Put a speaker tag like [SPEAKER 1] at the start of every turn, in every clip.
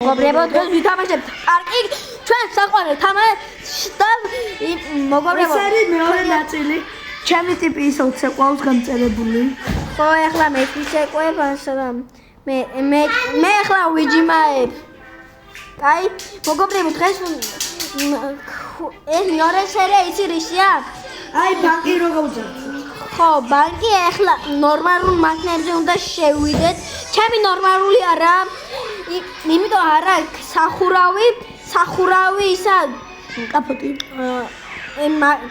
[SPEAKER 1] მოგობრებო, დღეს ვითამაშებთ პარკი ჩვენ საყვარელ თამაშს და მოგობრებო.
[SPEAKER 2] ეს არის მეორე ნაწილი. ჩემი ტიპი ისე უცე ყავს გამწერებული.
[SPEAKER 1] ხო, ახლა მე ვისეკვებ ასა მე ახლა ვიჯიმაებ. აი, მოგობრებო, დღეს ეს მეორე სერია იცი რისია?
[SPEAKER 2] აი, ბანკი რო გავუძახ.
[SPEAKER 1] ხო, ბანკი ახლა ნორმალურ მანქანებზე უნდა შევიდეთ. ჩემი ნორმალური არა. იმიტომ არა სახურავი ისა
[SPEAKER 2] კაპოტი.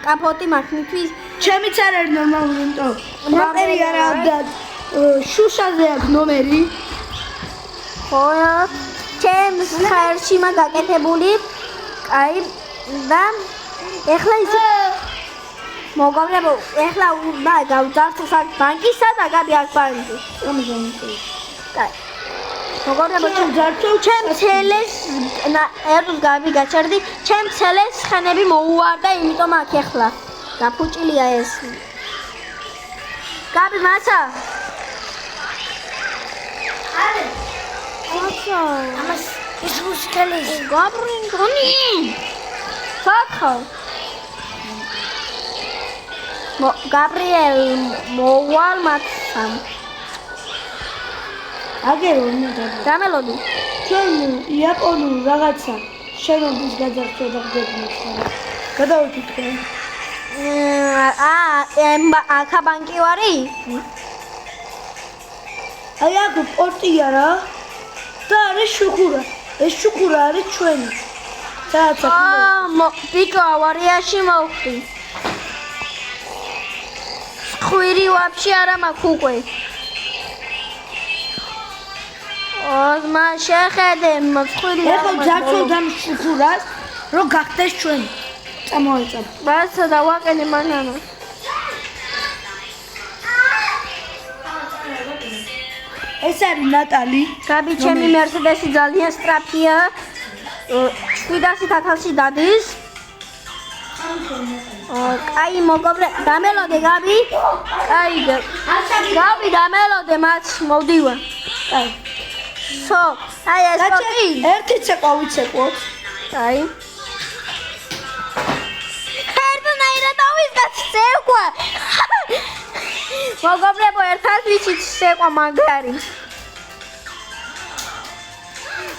[SPEAKER 1] კაპოტი მანქანისთვის
[SPEAKER 2] ჩემიც არ არის ნორმალური, იმიტომ ნომერი არა და შუშაზე აქვს ნომერი.
[SPEAKER 1] ხო, ჩემს ხერში მაგ გაკეთებული. აი, და ახლა ისე მოგობრებო, ახლა უნდა გავძარცვოთ აქ ბანკისა და გაბი აქ ბანკი. კაი. მოგობრებო, ჩემ ცელეს ერუს გაბი გაჩერდი, ჩემ ცელეს ხენები მოუვარდა, იმიტომ აქ ახლა გაფუჭილია ეს. გაბი მაცა.
[SPEAKER 2] არე.
[SPEAKER 1] მაცა.
[SPEAKER 2] ამას ის უშკელის.
[SPEAKER 1] გაბრინგონი. საკა. გაბრიელ მოვალ მაცამ.
[SPEAKER 2] აგერო უნდა
[SPEAKER 1] დამელოდი.
[SPEAKER 2] ჩვენ იაპონურ რაღაცა შენობის გაძარცვა და გეგმით. გადავიკითხე.
[SPEAKER 1] აქა ბანკი ვარი?
[SPEAKER 2] აი აქ პორტია რა. და არის შუქურა. ეს შუქურა არის ჩვენი. სააცა.
[SPEAKER 1] ბიჭო, ავარიაში მოვხდი. ხვირი ვაფშე არა მაქვს უკვე. ოზმა შეხედე ხვირი არა
[SPEAKER 2] ეხლა ძარცვავ ამ შუქურას, რომ გახდეს ჩვენი. წამოეწა.
[SPEAKER 1] ბაცა დავაყენე მანანა.
[SPEAKER 2] ეს არის ნატალი.
[SPEAKER 1] გაბი, ჩემი მერსედესი ძალიან სწრაფია. 700,000-ში დადის. აი, მოგობრე, დამელოდე გაბი. აი, გაბი დამელოდე მათ მოვდივა. აი. სო, აი ეს კოპი.
[SPEAKER 2] ერთი ცეკვა ვიცეკვოთ.
[SPEAKER 1] აი. ერთნაირად ავიღეთ ცეკვა. მოგობრებო, ერთად ვიცით ცეკვა მაგარი.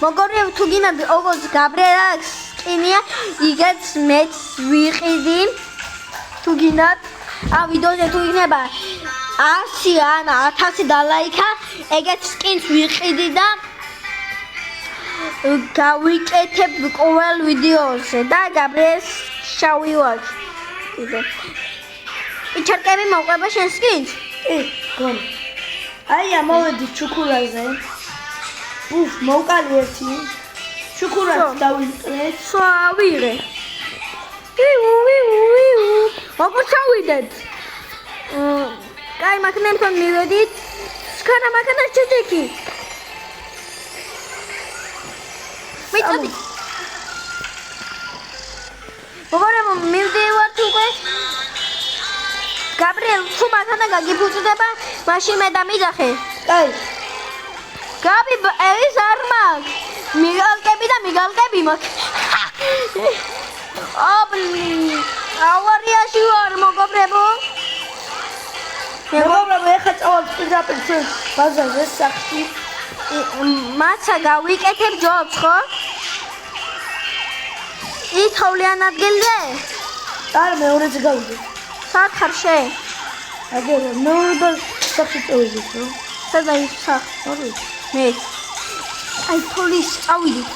[SPEAKER 1] მოგობრებო, თუ გინდათ როგორც გაბრიელას კინია, იგაც მეც ვიყიდი. თუ გინდათ, ამ ვიდეოზე თუ იქნება 100 ან 1000 დალაიქა, ეგეც სკინს ვიყიდი და გავიკეთებ ყოველ ვიდეოზე და გაბრიელს შავივაჩ. კიდე. იჩერკები მოყვება შენ სკინს?
[SPEAKER 2] კი, გონ. აი, ამოვედი ჩუქურაზე. უფ, მოვკალი ერთი. ჩუქურას დავიწყეთ.
[SPEAKER 1] სვავირე. ოპოჩავიდეთ. კაი, მაქნებთან მივედით. სქარა მაქნა შეჭექი. მიწოდი. მოგობრებო, მივდივართ უკვე. გაბრიელ, თუ მაქნა გაგიფუჭდება, მაშინ მე დამიძახე.
[SPEAKER 2] კაი.
[SPEAKER 1] გაბი, ეს არ მაქვს. მიგალკები მაქვს. ავარიაში ვარ, მოგობრებო.
[SPEAKER 2] მეგობრებო, ეხლა წავალ პირდაპირ ჩვენ ბაზარზე სახში.
[SPEAKER 1] მაცა გავიკეთებ ჯობს, ხო? ითოვლიან ადგილზე?
[SPEAKER 2] არ მეორეზე გავიდე.
[SPEAKER 1] სათხარშე.
[SPEAKER 2] აგერო, მეორე სახში წავიდეთ, რა.
[SPEAKER 1] სადა ის სახ?
[SPEAKER 2] ორი.
[SPEAKER 1] მე. აი, თოლის წავიდით.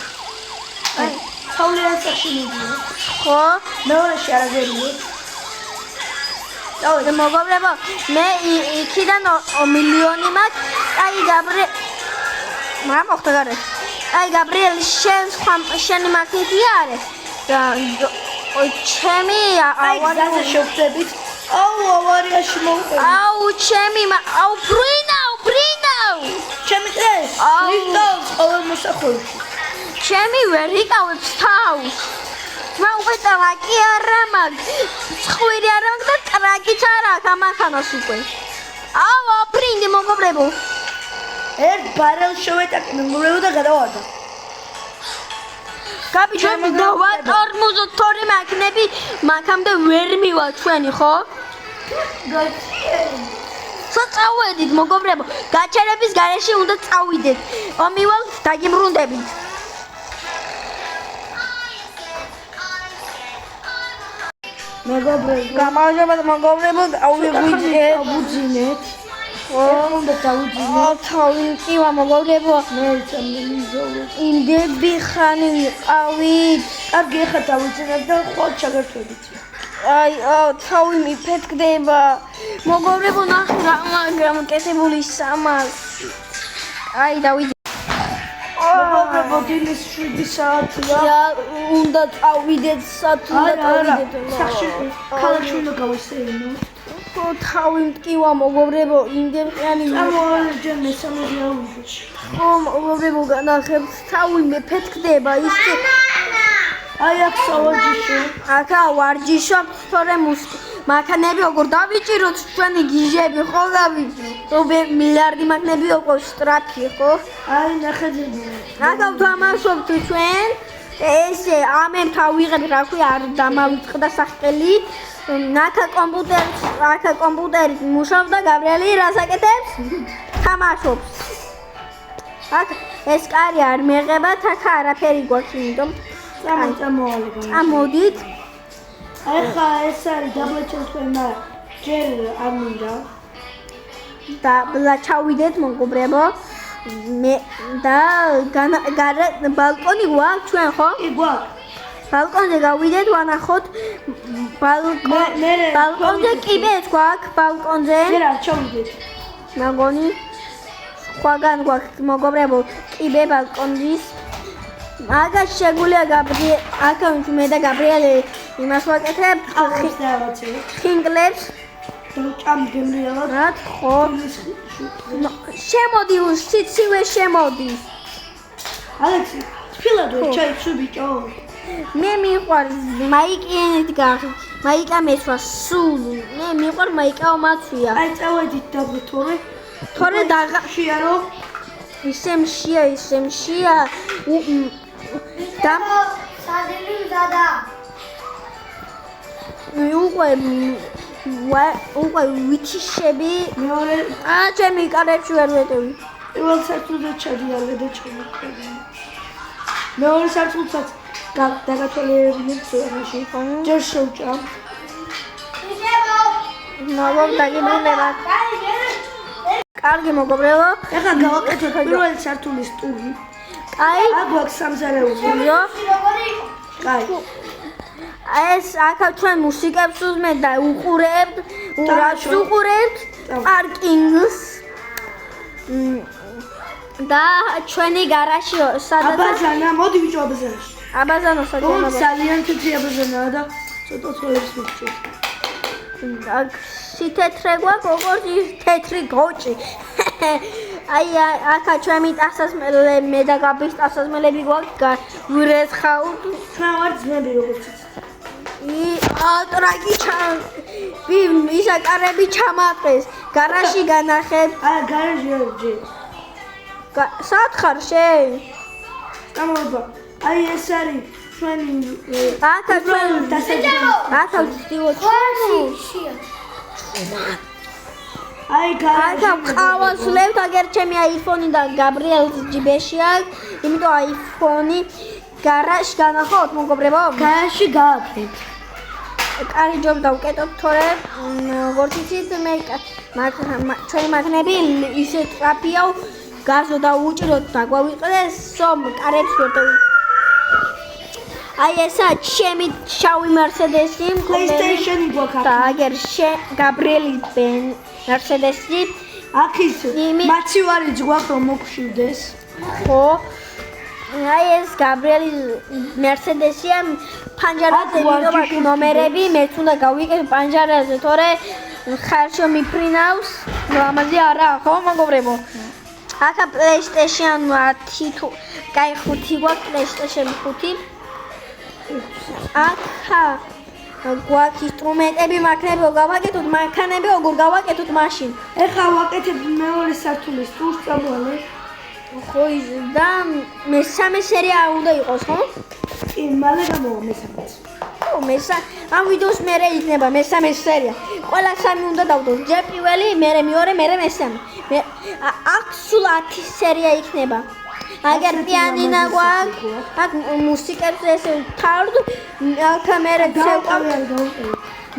[SPEAKER 2] აი, თოვლიან სახში მიდიო.
[SPEAKER 1] ხო?
[SPEAKER 2] მეორეში არ აგერიო.
[SPEAKER 1] და მოგობრებო, მე იქიდან მილიონი მაქვს. აი, გაბრიელ. რა მოხდა გარე? აი, გაბრიელ, შენი მაქეთი არის? და ჩემი
[SPEAKER 2] ავარია შევხვდებით. აუ, ავარიაში მოვყავ.
[SPEAKER 1] აუ, ჩემი, აუ, ბრინავ.
[SPEAKER 2] ჩემი წეს. ვიყავს ყოველ მოსახურში.
[SPEAKER 1] ჩემი ვერ იკავებს თავს. მე უკვე ტრაკი არა მაქვს. ხვირი არა მაქვს და ტრაკიც არ აქვს ამახანას უკვე. აუ, აფრინდი მოგობრებო.
[SPEAKER 2] ერთ ბარელს შევეტაკი მეგობრებო და გადავარდა.
[SPEAKER 1] გაბიჯები და ვატორმუზოთ თორე მაქნები მაქამდე ვერ მივა ჩვენი ხო? წავედით მოგობრებო, გაჩერების გარეშე უნდა წავიდეთ. მომივალ დაგიმრუნდებით. გამარჯობა მოგობრებო,
[SPEAKER 2] გავუძინეთ. უნდა დავუძინოთ.
[SPEAKER 1] თავი კივა მოგობრებო.
[SPEAKER 2] მე წამილიზოვე.
[SPEAKER 1] იმდები ხანი ვიყავით.
[SPEAKER 2] კარგი, ახლა დავუძინებ და ხვალ ჩაგერთვებით.
[SPEAKER 1] აი, თავი მიფეთქდება. მოგობრებო, ნახე რა გამკეთებული 300. აი, დავიძინე.
[SPEAKER 2] მოგობრებო, დილის 7 საათია.
[SPEAKER 1] უნდა წავიდეთ სათუნდა წავიდეთ.
[SPEAKER 2] ქალაქში უნდა გავისეინო.
[SPEAKER 1] თავი მტკივა მოგობრებო, იმდებიანი.
[SPEAKER 2] წამოვარჯენ მესამე რაუნდში.
[SPEAKER 1] ხო, მოგობრებო, განახებთ თავი მეფეთქდება ისე.
[SPEAKER 2] აი აქ სავარჯიშო.
[SPEAKER 1] აქა ვარჯიშობ, თორე მაქანები როგორ დავიჭიროთ ჩვენი გიჟები ხო გავიჭრო. მილიარდი მაქნები როგორ სტრაფი ხო?
[SPEAKER 2] აი ნახეძებო.
[SPEAKER 1] აქა ვთამაშობთ ჩვენ. ესე ამერთა ვიღებ რა ქვია არ დამავიწყდა სახელი. აქა კომპიუტერით მუშავდა გაბრიელი რას აკეთებს? თამაშობს. აქ ეს კარი არ მეღებათ, აქ არაფერი გვაქვს, იმიტომ წამოდით.
[SPEAKER 2] ახლა ეს არის დაბლაჩელთვენა ჯერ არ მინდა.
[SPEAKER 1] და ჩავიდეთ მოგობრებო. მე და გარე ბალკონი გვაქვს ჩვენ ხო?
[SPEAKER 2] კი გვაქვს.
[SPEAKER 1] ბალკონზე გავიდეთ, ვანახოთ ბალკონზე კიბეც გვაქვს ბალკონზე.
[SPEAKER 2] ჯერ არ ჩავიდეთ.
[SPEAKER 1] მაგონი სხვაგან გვაქვს მოგობრებო კიბე ბალკონის. მაგას შეგვიძლია აქა მე და გაბრიელი იმას ვაკეთებ ხინკლებს
[SPEAKER 2] ჭამდემრიალად
[SPEAKER 1] რა ხო შემოდი სიცივე შემოდი
[SPEAKER 2] ალექსი თბილადო ჩაიცუ ბიჭო
[SPEAKER 1] მე მიყვარს მაიკიანით გახი მაიკა მეცვა სულ მე მიყვარ მაიკაო მაცვია
[SPEAKER 2] აი წავედით დაბო
[SPEAKER 1] თორე
[SPEAKER 2] დაღაშია რო
[SPEAKER 1] ისემშია და
[SPEAKER 2] სადელი მზადა
[SPEAKER 1] უკვე ვითიშები
[SPEAKER 2] მეორე
[SPEAKER 1] ჩემი კარებში ვერ ვეტევი
[SPEAKER 2] პირველ სართულზე ჩადიალე და ჩამოყვები მეორე სართულსაც დაგათვალიერებინებ სულაში ჯერ შევჭამ მოგობ დაგიმრუნდება კარგი მოგობრებო ეხლა გავაკეთოთ პირველი სართულის ტური
[SPEAKER 1] აი
[SPEAKER 2] აქ გვაქვს სამზარეულო კაი
[SPEAKER 1] ეს აქა ჩვენ მუსიკებს უსმენთ და უყურებთ პარკინგს და ჩვენი გარაჟი სადაც
[SPEAKER 2] აბაზანა მოდი ბიჭო აბაზანაში
[SPEAKER 1] აბაზანო საჯარო
[SPEAKER 2] ძალიან თეთრი აბაზანაა და ცოტა ცოლებს მოგჭირს
[SPEAKER 1] აქ სითეთრე გვაქვს როგორც ის თეთრი გოჭი აი აქა ჩვენი ტასაზმელე მე და გაბის ტასაზმელები გვაქვს ვირეცხავთ
[SPEAKER 2] ჩვენ ვარ ძმები როგორც
[SPEAKER 1] ტრაკი ისა კარები ჩამატყეს გარაჟი განახებ
[SPEAKER 2] აი გარაჟი არჯე
[SPEAKER 1] სათხარ შენ
[SPEAKER 2] წამოვა აი ეს არის ჩვენი
[SPEAKER 1] აქა ჩვენ აქა ვწივოთ
[SPEAKER 2] აი გარაჟი
[SPEAKER 1] ყავას ლევთ აგერ ჩემი აიფონი და გაბრიელის ჯიბეში აქვს იმიტომ აიფონი გარაჟ განახოთ მოგობრებო
[SPEAKER 2] გარაჟი გააკეთეთ
[SPEAKER 1] კარი ჯობ დავკეტოთ თორე როგორც იცით მე ჩვენი მაქნები ისე ტრაფია გაზო დავუჭიროთ და გვავიყდეს სომ კარებს ვერ აი ესა ჩემი შავი მერსედესი
[SPEAKER 2] PlayStation-ი გვაქვს
[SPEAKER 1] და აგერ გაბრიელი მერსედესი
[SPEAKER 2] აქ ის მაცივარიც გვაქვს რომ მოგშვიდეს
[SPEAKER 1] ხო აი ეს გაბრიელის მერსედესია პანჯარაზე ვიდოაქ ნომერები მეც უნდა გავიკეთე პანჯარაზე თორე ხარშო მიფრინავს ამაზე არა ხო მოგობრებო აქა PlayStation 10 თუ კაი 5 გვაქვს PlayStation 5 აქა გვაქვს ინსტრუმენტები მაქნები გავაკეთოთ მანქანები როგორ გავაკეთოთ მაშინ
[SPEAKER 2] ეხლა ვაკეთებ მეორე სართულის ტურს წამოვალე
[SPEAKER 1] ხო და მესამე სერია უნდა იყოს ხო
[SPEAKER 2] კი მალე გამოვა მესამეც.
[SPEAKER 1] ამ ვიდეოს მერე იქნება მესამე სერია. ყველა სამი უნდა დავდოთ. ჯერ პირველი, მერე მეორე, მერე მესამე. აქ სულ 10 სერია იქნება. აგერ პიანინა გვაქვს, აქ მუსიკებს ესე თავად, აქ მერე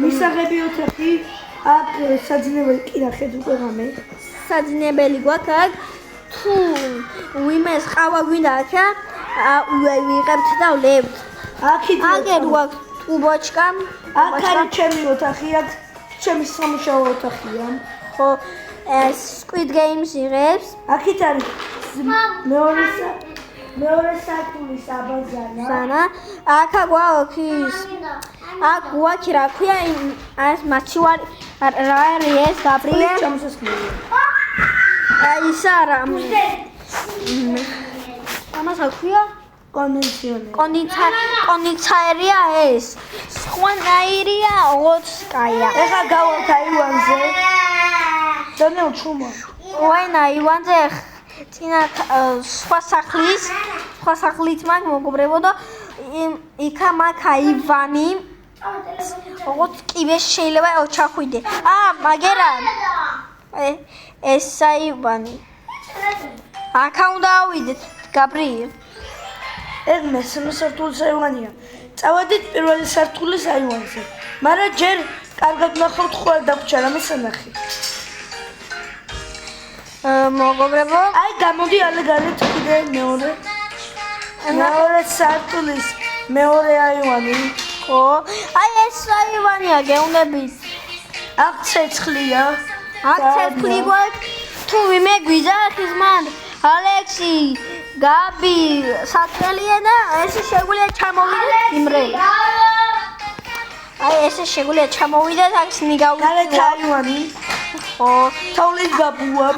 [SPEAKER 2] მისაღები ოთახი, აქ საძინებელი კირახეთ უკვე ღამე.
[SPEAKER 1] საძინებელი გვაქვს აქ. თუ ვიმეს ყავა გვინდა აქა, ვიღებთ და ვლევთ.
[SPEAKER 2] აქეთ
[SPEAKER 1] აგერ გვაქვს უბოჩკა.
[SPEAKER 2] აქ არის ჩემი ოთახი, აქ ჩემი სამუშაო ოთახია.
[SPEAKER 1] ხო, ეს Squid Games იღებს.
[SPEAKER 2] აქეთ არის მეორე სართულის აბაზანა.
[SPEAKER 1] სანა, აქ გვაქვს ის. აქ გვაქვს რა ქვია, ეს მაჩივარი რა არის ეს გაბრიე?
[SPEAKER 2] ჩამოსასხმელი.
[SPEAKER 1] ის არა. ამას რა ქვია? კონდიცერია ეს. სხვანაირია ოცკაია.
[SPEAKER 2] ეხა გავალთ აივანზე. დანელ ჩუმა.
[SPEAKER 1] ვაინ აივანზე წინა სხვა სახლით მაგ მოგობრებო და იქა მაგ აივანი. როგორც კიბეს შეიძლება ოჩახვიდე. მაგერა. ეს აივანი. აქა უნდა ავიდეთ, გაბრიელ.
[SPEAKER 2] ეს მესამე სართულის აივანია. წავედით პირველი სართულის აივანზე. მაგრამ ჯერ კარგად ნახავთ ხოლმე დაგვრჩა რამე სანახი.
[SPEAKER 1] მოგობრებო,
[SPEAKER 2] აი გამოდი ალე გარეთ კიდე მეორე სართულის მეორე აივანი.
[SPEAKER 1] ხო, აი ეს აივანია გეუნდებით.
[SPEAKER 2] აქ ცეცხლია.
[SPEAKER 1] აქ ცეცხლი გვაქვს. თუ ვიმე გვიძახის მან ალექსი, გაბი, საკელია და ესე შეგვიძლია ჩამოვიდეთ იმრელი. აი ესე შეგვიძლია ჩამოვიდეთ აქ ნიგავი.
[SPEAKER 2] გარეთ აივანი.
[SPEAKER 1] ხო,
[SPEAKER 2] თოვლის ბაბუა.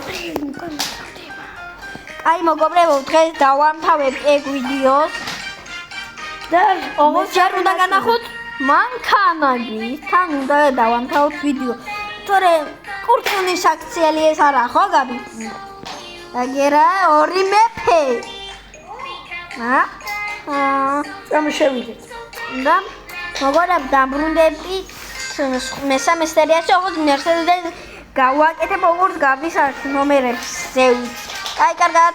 [SPEAKER 1] აი მოგობრებო, დღეს დავამთავრებთ ეგ ვიდეოს.
[SPEAKER 2] და
[SPEAKER 1] ოღონდ ჯერ უნდა განახოთ მანქანები. თან უნდა დავამთავროთ ვიდეო. თორე კურთუნის აქციელი ეს არა ხო გაბი? აგერა ორი მეფე.
[SPEAKER 2] წამოშევიდეთ.
[SPEAKER 1] და მოგობრებო, დაბრუნდებით მესამე სერიაში, ოღონდ მერცედეს გავაკეთებ, როგორც გაბის ნომერებს ზევით. აი კარგად.